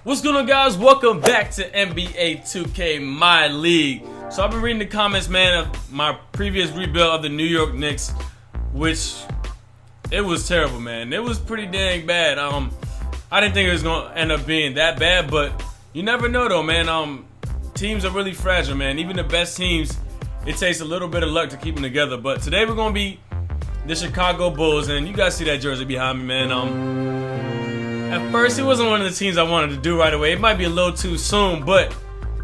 What's going on, guys? Welcome back to NBA 2K My League. So I've been reading the comments, man, of my previous rebuild of the New York Knicks, which it was terrible, man. It was pretty dang bad. I didn't think it was gonna end up being that bad, but you never know, though, man. Teams are really fragile, man. Even the best teams, it takes a little bit of luck to keep them together. But today we're gonna be the Chicago Bulls, and you guys see that jersey behind me, man. At first, it wasn't one of the teams I wanted to do right away. It might be a little too soon, but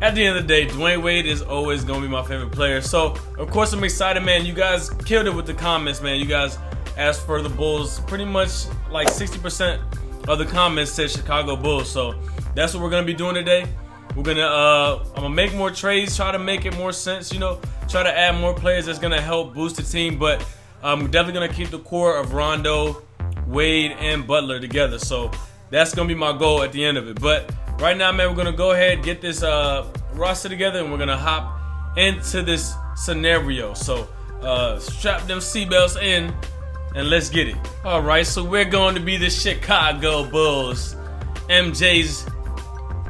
at the end of the day, Dwayne Wade is always going to be my favorite player. So, of course, I'm excited, man. You guys killed it with the comments, man. You guys asked for the Bulls. Pretty much like 60% of the comments said Chicago Bulls. So, that's what we're going to be doing today. We're going to, I'm going to make more trades, try to make it more sense, try to add more players that's going to help boost the team. But I'm definitely going to keep the core of Rondo, Wade, and Butler together. So, that's going to be my goal at the end of it. But right now, man, we're going to go ahead and get this roster together, and we're going to hop into this scenario. So strap them seatbelts in, and let's get it. All right, so we're going to be the Chicago Bulls. MJ's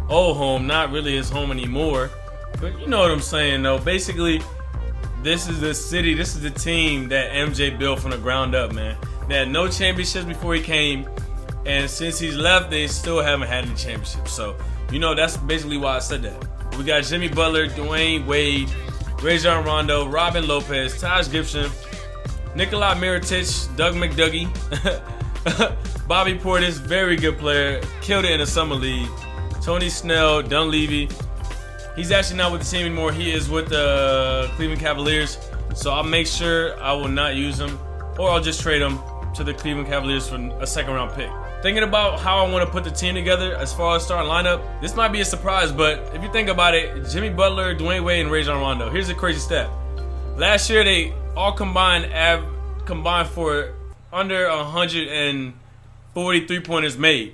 old home, not really his home anymore. But you know what I'm saying, though. Basically, this is the city, this is the team that MJ built from the ground up, man. They had no championships before he came. And since he's left, they still haven't had any championships. So, that's basically why I said that. We got Jimmy Butler, Dwayne Wade, Rajon Rondo, Robin Lopez, Taj Gibson, Nikola Mirotic, Doug McDougie, Bobby Portis, very good player, killed it in the Summer League, Tony Snell, Dunleavy. He's actually not with the team anymore. He is with the Cleveland Cavaliers. So I'll make sure I will not use him, or I'll just trade him to the Cleveland Cavaliers for a second-round pick. Thinking about how I want to put the team together as far as starting lineup, this might be a surprise, but if you think about it, Jimmy Butler, Dwayne Wade, and Rajon Rondo. Here's a crazy stat. Last year, they all combined for under 140 three-pointers made.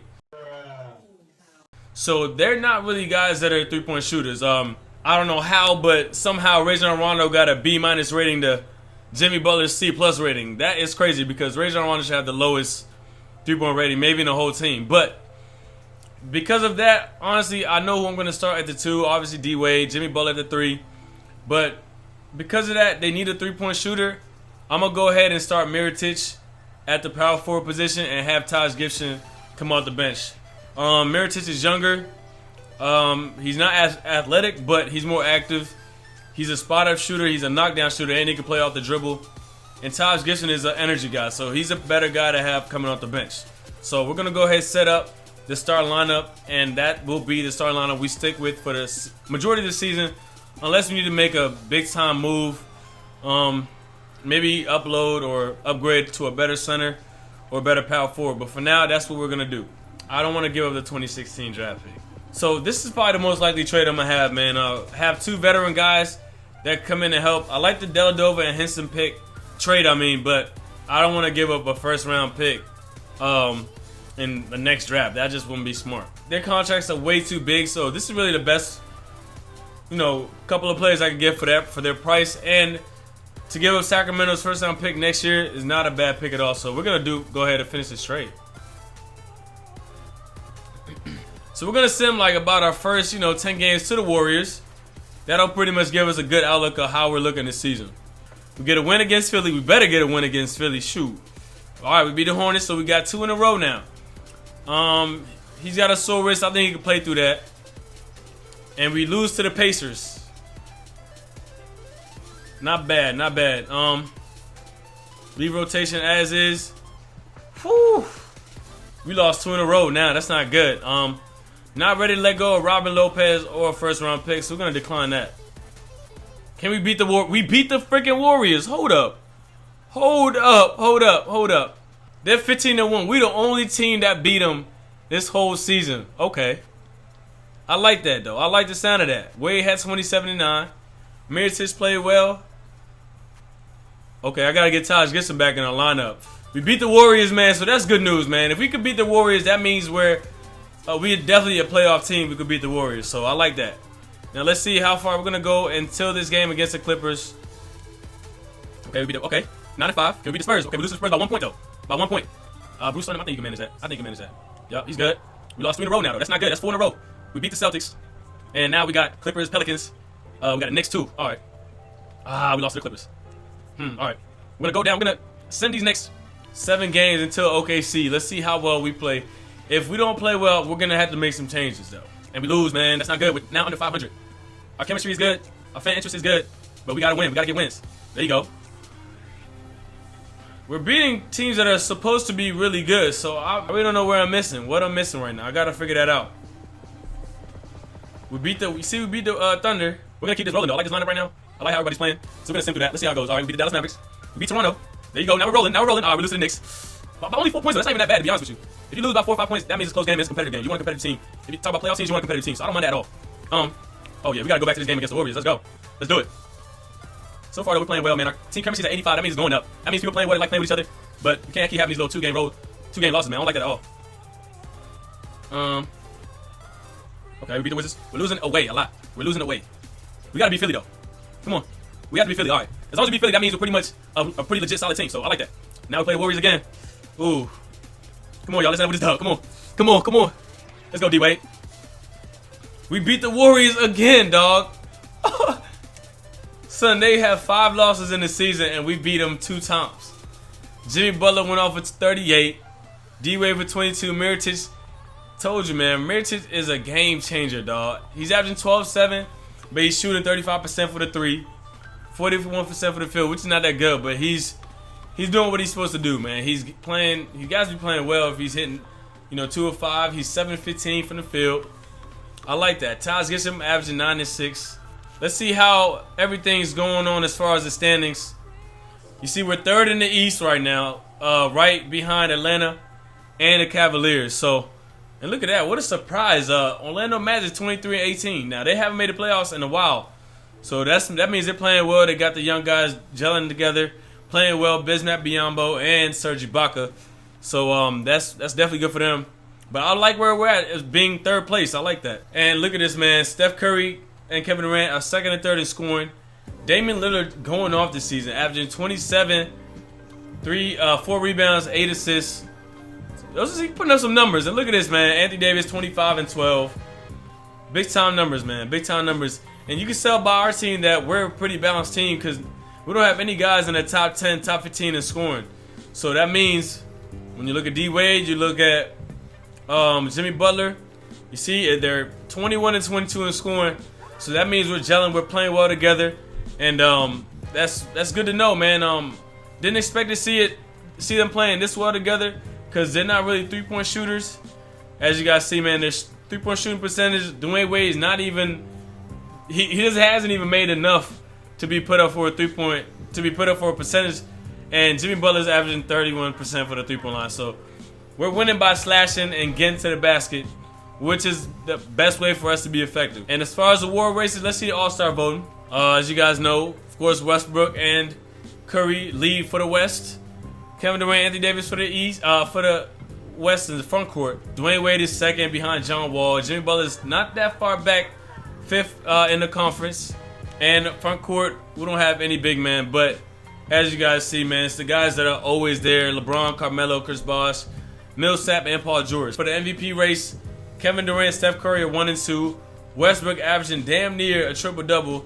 So they're not really guys that are three-point shooters. I don't know how, but somehow Rajon Rondo got a B- rating to Jimmy Butler's C+ rating. That is crazy because Rajon Rondo should have the lowest three-point rating, maybe in the whole team. But because of that, honestly, I know who I'm going to start at the 2. Obviously, D-Wade, Jimmy Butler at the 3. But because of that, they need a three-point shooter. I'm going to go ahead and start Mirotic at the power forward position and have Taj Gibson come off the bench. Mirotic is younger. He's not as athletic, but he's more active. He's a spot-up shooter. He's a knockdown shooter, and he can play off the dribble. And Taj Gibson is an energy guy, so he's a better guy to have coming off the bench. So we're going to go ahead and set up the start lineup, and that will be the start lineup we stick with for the majority of the season, unless we need to make a big-time move, maybe upload or upgrade to a better center or a better power forward. But for now, that's what we're going to do. I don't want to give up the 2016 draft pick. So this is probably the most likely trade I'm going to have, man. Have 2 veteran guys that come in and help. I like the Deladova and Henson pick. Trade, but I don't want to give up a first-round pick in the next draft. That just wouldn't be smart. Their contracts are way too big, so this is really the best, couple of players I can get for their price. And to give up Sacramento's first-round pick next year is not a bad pick at all. So we're gonna go ahead and finish this trade. So we're gonna send like about our first, 10 games to the Warriors. That'll pretty much give us a good outlook of how we're looking this season. We get a win against Philly. We better get a win against Philly. Shoot. All right, we beat the Hornets, so we got 2 in a row now. He's got a sore wrist. I think he can play through that. And we lose to the Pacers. Not bad, not bad. Leave rotation as is. Whew. We lost 2 in a row now. That's not good. Not ready to let go of Robin Lopez or a first-round pick, so we're going to decline that. Can we beat the We beat the freaking Warriors. Hold up. They're 15-1. We the only team that beat them this whole season. Okay. I like that, though. I like the sound of that. Wade had 27-9. Mirotic played well. Okay, I got to get Taj Gibson back in our lineup. We beat the Warriors, man, so that's good news, man. If we could beat the Warriors, that means we're definitely a playoff team. We could beat the Warriors, so I like that. Now let's see how far we're going to go until this game against the Clippers. Okay, we beat them. Okay, 9-5. Can we beat the Spurs? Okay, we lose the Spurs by 1 point, though. By 1 point. Bruce Sunday, I think you can manage that. Yup, he's good. We lost 3 in a row now, though. That's not good. That's 4 in a row. We beat the Celtics. And now we got Clippers, Pelicans. We got the Knicks, too. All right. We lost to the Clippers. All right. We're going to go down. We're going to send these next 7 games until OKC. Let's see how well we play. If we don't play well, we're going to have to make some changes, though. And we lose, man. That's not good. We're now under 500. Our chemistry is good. Our fan interest is good. But we got to win. We got to get wins. There you go. We're beating teams that are supposed to be really good. So I really don't know where I'm missing. What I'm missing right now. I got to figure that out. We beat the Thunder. We're going to keep this rolling, though. I like this lineup right now. I like how everybody's playing. So we're going to sim through that. Let's see how it goes. All right, we beat the Dallas Mavericks. We beat Toronto. There you go. Now we're rolling. All right, we're losing to the Knicks. But only 4 points, though. That's not even that bad, to be honest with you. If you lose by 4 or 5 points, that means it's a close game. It's a competitive game. You want a competitive team. If you talk about playoff teams, you want a competitive team. So I don't mind that at all. Oh, yeah, we got to go back to this game against the Warriors. Let's go. Let's do it. So far, though, we're playing well, man. Our team chemistry is at 85. That means it's going up. That means people playing well, like playing with each other. But we can't keep having these little 2-game losses, man. I don't like that at all. Okay, we beat the Wizards. We're losing away a lot. We're losing away. We got to be Philly, though. Come on. We have to be Philly. All right. As long as we beat Philly, that means we're pretty much a pretty legit solid team. So I like that. Now we play the Warriors again. Ooh. Come on, y'all. Let's end with this dub. Come on. Come on. Come on. Let's go, D-Wade. We beat the Warriors again, dog. Son, they have 5 losses in the season, and we beat them 2 times. Jimmy Butler went off for 38. D-Wade for 22. Mirotic, told you, man. Mirotic is a game changer, dog. He's averaging 12-7, but he's shooting 35% for the 3, 41% for the field, which is not that good, but he's doing what he's supposed to do, man. He's playing. You guys be playing well if he's hitting, 2 of 5. He's 7-15 from the field. I like that. Taj Gibson averaging 9-6. Let's see how everything's going on as far as the standings. You see, we're 3rd in the East right now, right behind Atlanta and the Cavaliers. So, and look at that. What a surprise. Orlando Magic 23-18. Now, they haven't made the playoffs in a while. So, that means they're playing well. They got the young guys gelling together, playing well. Bismack Biyombo and Serge Ibaka. So, that's definitely good for them. But I like where we're at as being 3rd place. I like that. And look at this, man. Steph Curry and Kevin Durant are 2nd and 3rd in scoring. Damian Lillard going off this season, averaging 27, 4 rebounds, 8 assists. Those are putting up some numbers. And look at this, man. Anthony Davis, 25 and 12. Big time numbers, man. Big time numbers. And you can tell by our team that we're a pretty balanced team because we don't have any guys in the top 10, top 15 in scoring. So that means when you look at D-Wade, you look at Jimmy Butler, you see they're 21 and 22 in scoring. So that means we're gelling, we're playing well together. And that's good to know, man. Didn't expect to see them playing this well together because they're not really 3-point shooters. As you guys see, man, their 3-point shooting percentage, Dwayne Wade is not even hasn't even made enough to be put up for a 3-point percentage. And Jimmy Butler's averaging 31% for the 3-point line. So we're winning by slashing and getting to the basket, which is the best way for us to be effective. And as far as the award races, let's see the All-Star voting. As you guys know, of course, Westbrook and Curry lead for the West. Kevin Durant, Anthony Davis for the East, for the West in the front court. Dwayne Wade is 2nd behind John Wall. Jimmy Butler is not that far back, 5th in the conference. And front court, we don't have any big man, but as you guys see, man, it's the guys that are always there: LeBron, Carmelo, Chris Bosh, Millsap, and Paul George. For the MVP race, Kevin Durant, Steph Curry are 1 and 2. Westbrook averaging damn near a triple-double.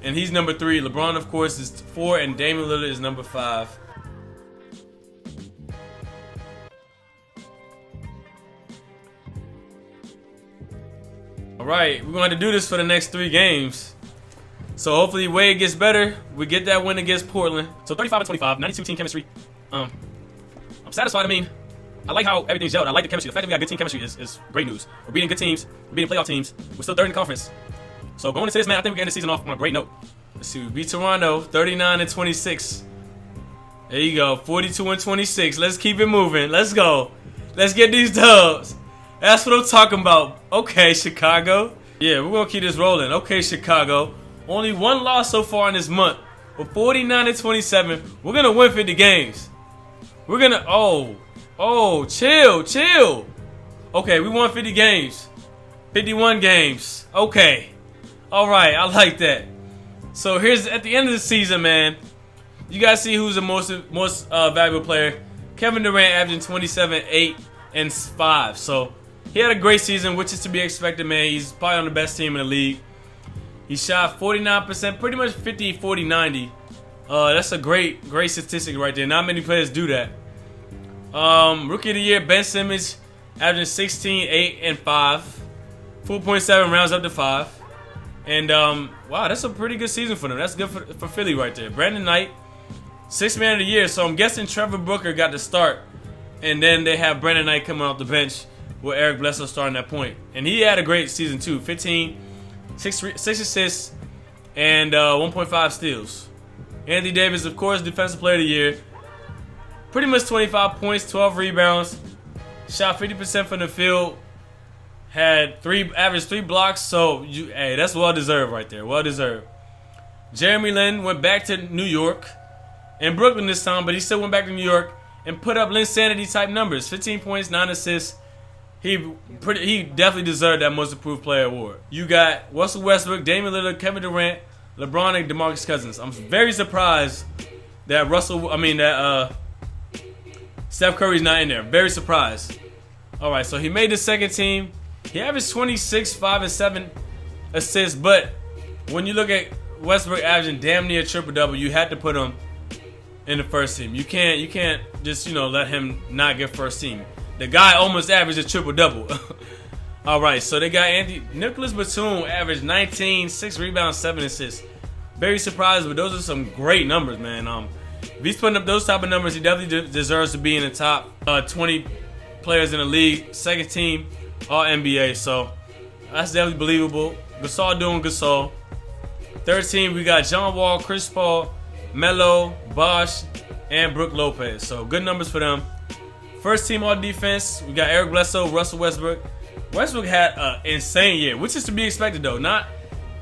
And he's number 3. LeBron, of course, is 4, and Damian Lillard is number 5. All right, we're going to do this for the next 3 games. So hopefully Wade gets better. We get that win against Portland. So 35 and 25, 92 team chemistry. I'm satisfied. I mean, I like how everything's gelled. I like the chemistry. The fact that we got good team chemistry is great news. We're beating good teams. We're beating playoff teams. We're still 3rd in the conference. So going into this, man, I think we're getting the season off on a great note. Let's see, we beat Toronto 39 and 26. There you go, 42 and 26. Let's keep it moving. Let's go. Let's get these dubs. That's what I'm talking about. Okay, Chicago. Yeah, we're gonna keep this rolling. Okay, Chicago. Only 1 loss so far in this month. We're 49 and 27. We're gonna win 50 games. We're gonna chill. Okay, we won 50 games. 51 games. Okay. Alright, I like that. So here's at the end of the season, man. You guys see who's the most valuable player. Kevin Durant averaging 27, 8, and 5. So he had a great season, which is to be expected, man. He's probably on the best team in the league. He shot 49%, pretty much 50, 40, 90. That's a great statistic right there. Not many players do that. Rookie of the year, Ben Simmons, averaging 16, 8, and 5. 4.7 rounds up to 5. And, wow, that's a pretty good season for them. That's good for Philly right there. Brandon Knight, 6th man of the year. So I'm guessing Trevor Booker got the start. And then they have Brandon Knight coming off the bench with Eric Bledsoe starting that point. And he had a great season, too. 15, 6 assists, and 1.5 steals. Anthony Davis, of course, Defensive Player of the Year. Pretty much 25 points, 12 rebounds. Shot 50% from the field. Averaged 3 blocks. So, hey, that's well deserved right there. Well deserved. Jeremy Lin went back to New York. In Brooklyn this time, but he still went back to New York and put up Linsanity type numbers. 15 points, 9 assists. He definitely deserved that Most Improved Player award. You got Russell Westbrook, Damian Lillard, Kevin Durant, LeBron, and DeMarcus Cousins. I'm very surprised that Steph Curry's not in there. Very surprised. All right, so he made the second team. He averaged 26, 5, and 7 assists. But when you look at Westbrook averaging damn near triple-double, you had to put him in the first team. You can't just let him not get first team. The guy almost averaged a triple-double. All right, so they got Nicholas Batum averaged 19, 6 rebounds, 7 assists. Very surprised, but those are some great numbers, man. If he's putting up those type of numbers, he definitely deserves to be in the top 20 players in the league. Second team, all NBA, so that's definitely believable. Gasol doing Gasol. Third team, we got John Wall, Chris Paul, Melo, Bosh, and Brook Lopez. So good numbers for them. First team all defense, we got Eric Bledsoe, Russell Westbrook. Westbrook had an insane year, which is to be expected though. Not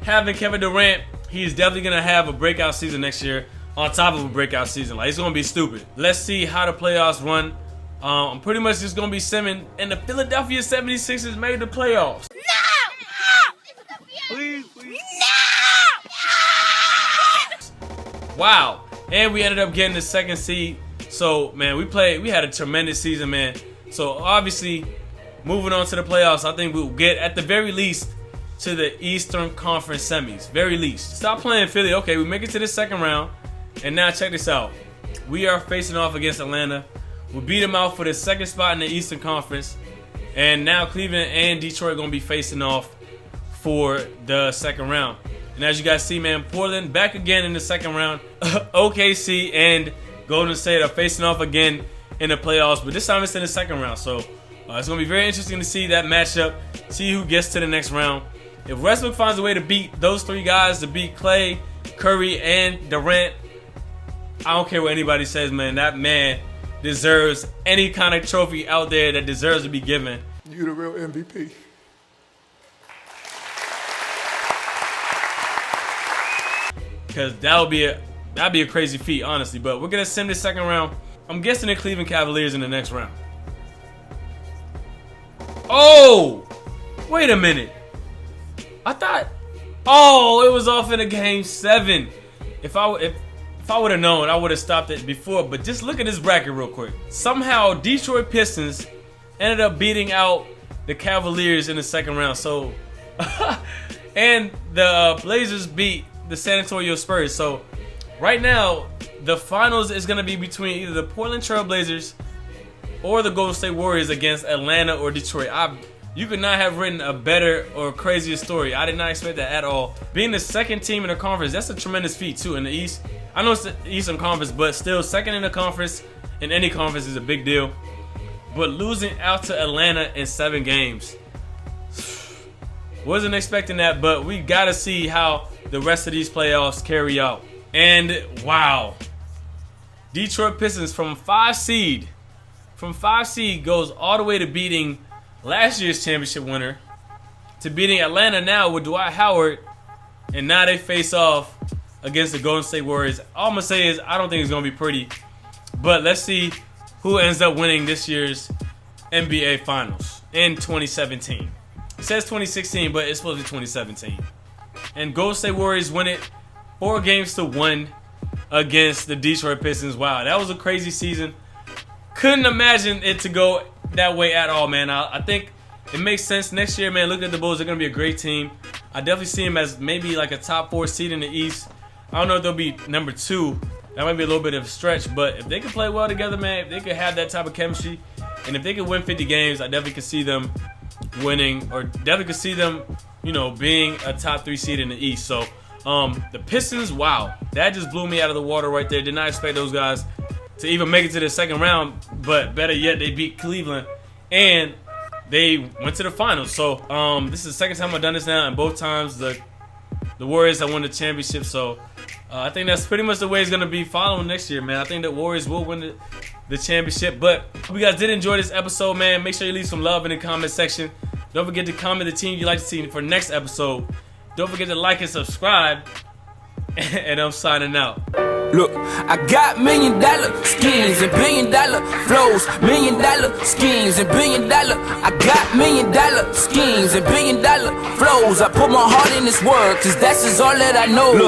having Kevin Durant, he's definitely going to have a breakout season next year on top of a breakout season. Like, it's going to be stupid. Let's see how the playoffs run. I'm pretty much just going to be simming. And the Philadelphia 76ers made the playoffs. No! Please. No! Wow. And we ended up getting the second seed. So, man, we had a tremendous season, man. So, obviously, moving on to the playoffs, I think we'll get, at the very least, to the Eastern Conference semis. Very least. Stop playing Philly. Okay, we make it to the second round. And now, check this out. We are facing off against Atlanta. We beat them out for the second spot in the Eastern Conference. And now Cleveland and Detroit are going to be facing off for the second round. And as you guys see, man, Portland back again in the second round. OKC and Golden State are facing off again in the playoffs, but this time it's in the second round. So it's going to be very interesting to see that matchup, see who gets to the next round. If Westbrook finds a way to beat those three guys, to beat Clay, Curry, and Durant, I don't care what anybody says, man. That man deserves any kind of trophy out there that deserves to be given. You the real MVP. Because that'd be a crazy feat, honestly. But we're gonna send this second round. I'm guessing the Cleveland Cavaliers in the next round. Oh, wait a minute. I thought, it was off in a game 7. If I would have known, I would have stopped it before. But just look at this bracket real quick. Somehow Detroit Pistons ended up beating out the Cavaliers in the second round. So, and the Blazers beat the San Antonio Spurs. So right now, the finals is going to be between either the Portland Trail Blazers or the Golden State Warriors against Atlanta or Detroit. You could not have written a better or crazier story. I did not expect that at all. Being the second team in the conference, that's a tremendous feat too in the East. I know it's the Eastern Conference, but still second in the conference in any conference is a big deal. But losing out to Atlanta in 7 games, wasn't expecting that, but we got to see how the rest of these playoffs carry out. And wow, Detroit Pistons from 5 seed goes all the way to beating last year's championship winner, to beating Atlanta now with Dwight Howard, and now they face off against the Golden State Warriors. All I'm gonna say is I don't think it's gonna be pretty, but let's see who ends up winning this year's NBA Finals in 2017. It says 2016, but it's supposed to be 2017. And Golden State Warriors win it 4-1 against the Detroit Pistons. Wow, that was a crazy season. Couldn't imagine it to go that way at all, man. I think it makes sense. Next year, man, look at the Bulls. They're going to be a great team. I definitely see them as maybe like a top 4 seed in the East. I don't know if they'll be number 2. That might be a little bit of a stretch, but if they can play well together, man, if they could have that type of chemistry, and if they could win 50 games, I definitely could see them winning, or definitely could see them, you know, being a top 3 seed in the East. So, the Pistons, wow, that just blew me out of the water right there. Did not expect those guys to even make it to the second round, but better yet, they beat Cleveland, and they went to the finals. So, this is the second time I've done this now, and both times the Warriors have won the championship. So, I think that's pretty much the way it's going to be following next year, man. I think the Warriors will win the championship. But if you guys did enjoy this episode, man, make sure you leave some love in the comment section. Don't forget to comment the team you'd like to see for next episode. Don't forget to like and subscribe. And I'm signing out. Look, I got $1 million schemes and $1 billion flows, $1 million schemes and $1 billion. I got $1 million schemes and $1 billion flows. I put my heart in this work, cause that's just all that I know. Look.